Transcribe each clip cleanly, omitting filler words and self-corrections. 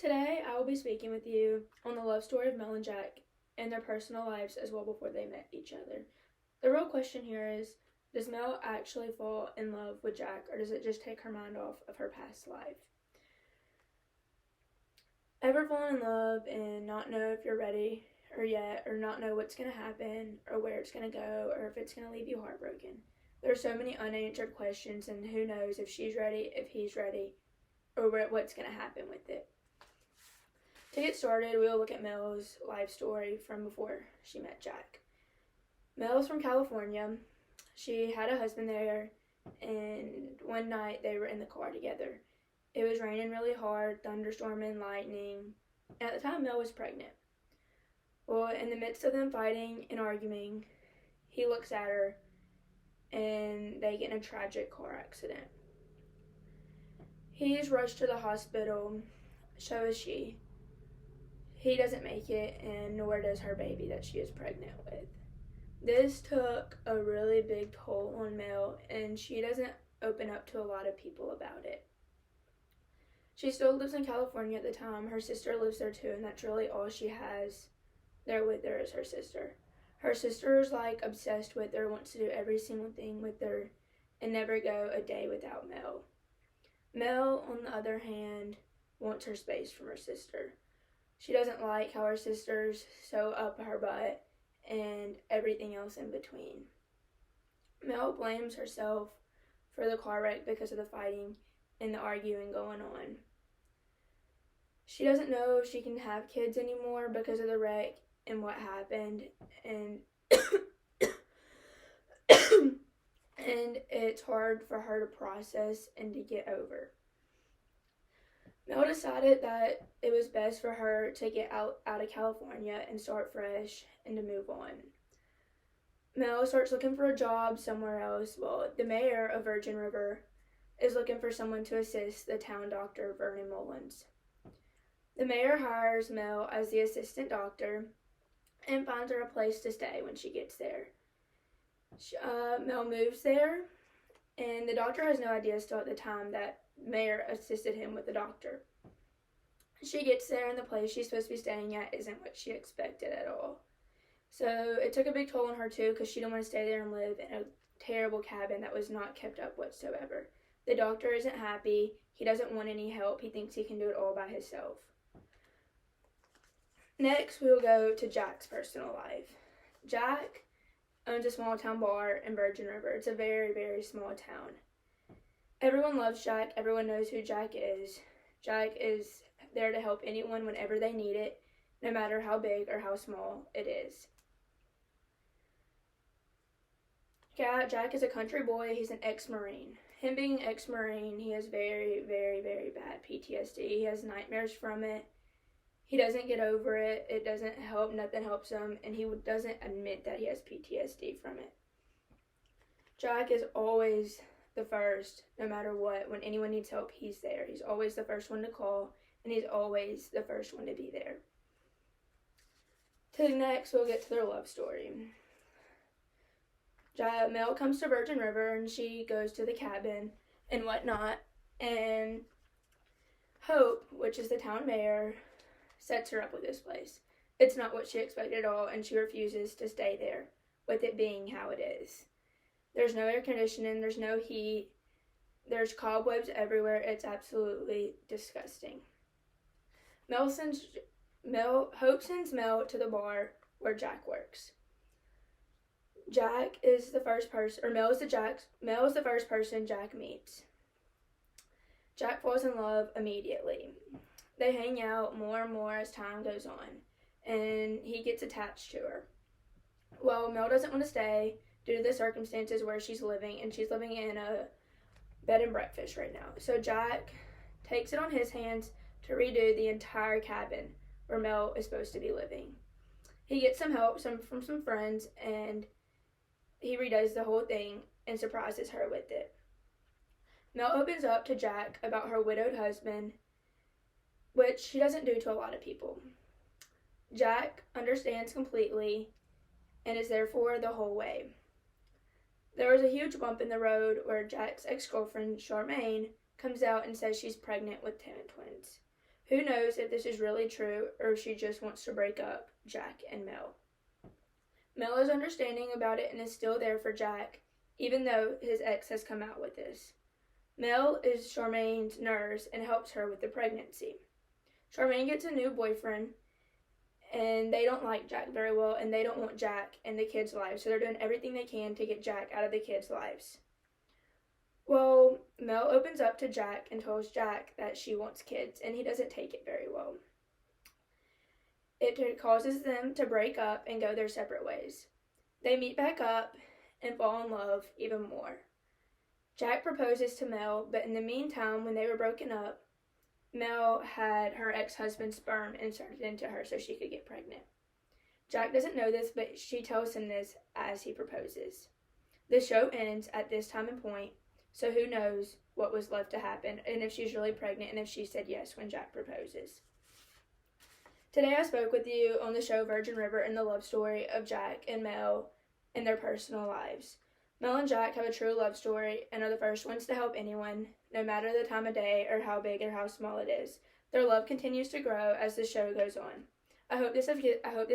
Today, I will be speaking with you on the love story of Mel and Jack and their personal lives as well before they met each other. The real question here is, does Mel actually fall in love with Jack, or does it just take her mind off of her past life? Ever fallen in love and not know if you're ready or yet, or not know what's going to happen or where it's going to go, or if it's going to leave you heartbroken? There are so many unanswered questions, and who knows if she's ready, if he's ready, or what's going to happen with it. To get started, we will look at Mel's life story from before she met Jack. Mel's from California. She had a husband there, and one night they were in the car together. It was raining really hard, thunderstorming, lightning. At the time, Mel was pregnant. Well, in the midst of them fighting and arguing, he looks at her, and they get in a tragic car accident. He's rushed to the hospital, so is she. He doesn't make it, and nor does her baby that she is pregnant with. This took a really big toll on Mel, and she doesn't open up to a lot of people about it. She still lives in California at the time. Her sister lives there too, and that's really all she has there with her is her sister. Her sister is like obsessed with her, wants to do every single thing with her, and never go a day without Mel. Mel, on the other hand, wants her space from her sister. She doesn't like how her sister's so up her butt and everything else in between. Mel blames herself for the car wreck because of the fighting and the arguing going on. She doesn't know if she can have kids anymore because of the wreck and what happened, and and it's hard for her to process and to get over. Mel decided that it was best for her to get out of California and start fresh and to move on. Mel starts looking for a job somewhere else. Well, the mayor of Virgin River is looking for someone to assist the town doctor, Vernon Mullins. The mayor hires Mel as the assistant doctor and finds her a place to stay when she gets there. Mel moves there, and the doctor has no idea still at the time that Mayor assisted him with the doctor. She gets there, and the place she's supposed to be staying at isn't what she expected at all. So it took a big toll on her too, because she didn't want to stay there and live in a terrible cabin that was not kept up whatsoever. The doctor isn't happy. He doesn't want any help. He thinks he can do it all by himself. Next, we will go to Jack's personal life. Jack owns a small town bar in Virgin River. It's a very, very small town. Everyone loves Jack. Everyone knows who Jack is. Jack is there to help anyone whenever they need it, no matter how big or how small it is. Jack is a country boy. He's an ex-Marine. Him being an ex-Marine, he has very, very, very bad PTSD. He has nightmares from it. He doesn't get over it. It doesn't help. Nothing helps him. And he doesn't admit that he has PTSD from it. Jack is always the first, no matter what. When anyone needs help, he's there. He's always the first one to call, and he's always the first one to be there. Next, we'll get to their love story. Mel comes to Virgin River, and she goes to the cabin and whatnot, and Hope, which is the town mayor, sets her up with this place. It's not what she expected at all, and she refuses to stay there, with it being how it is. There's no air conditioning, there's no heat, there's cobwebs everywhere. It's absolutely disgusting. Hope sends Mel to the bar where Jack works. Mel is the first person Jack meets. Jack falls in love immediately. They hang out more and more as time goes on, and he gets attached to her. Well, Mel doesn't want to stay due to the circumstances where she's living, and she's living in a bed and breakfast right now. So Jack takes it on his hands to redo the entire cabin where Mel is supposed to be living. He gets some help from some friends, and he redoes the whole thing and surprises her with it. Mel opens up to Jack about her widowed husband, which she doesn't do to a lot of people. Jack understands completely and is there for the whole way. There was a huge bump in the road where Jack's ex-girlfriend, Charmaine, comes out and says she's pregnant with twins. Who knows if this is really true or if she just wants to break up Jack and Mel. Mel is understanding about it and is still there for Jack, even though his ex has come out with this. Mel is Charmaine's nurse and helps her with the pregnancy. Charmaine gets a new boyfriend, and they don't like Jack very well, and they don't want Jack in the kids' lives, so they're doing everything they can to get Jack out of the kids' lives. Well, Mel opens up to Jack and tells Jack that she wants kids, and he doesn't take it very well. It causes them to break up and go their separate ways. They meet back up and fall in love even more. Jack proposes to Mel, but in the meantime, when they were broken up, Mel had her ex-husband's sperm inserted into her so she could get pregnant. Jack doesn't know this, but she tells him this as he proposes. The show ends at this time and point, so who knows what was left to happen and if she's really pregnant and if she said yes when Jack proposes. Today I spoke with you on the show Virgin River and the love story of Jack and Mel in their personal lives. Mel and Jack have a true love story and are the first ones to help anyone, no matter the time of day or how big or how small it is. Their love continues to grow as the show goes on. I hope this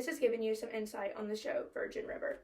has given you some insight on the show Virgin River.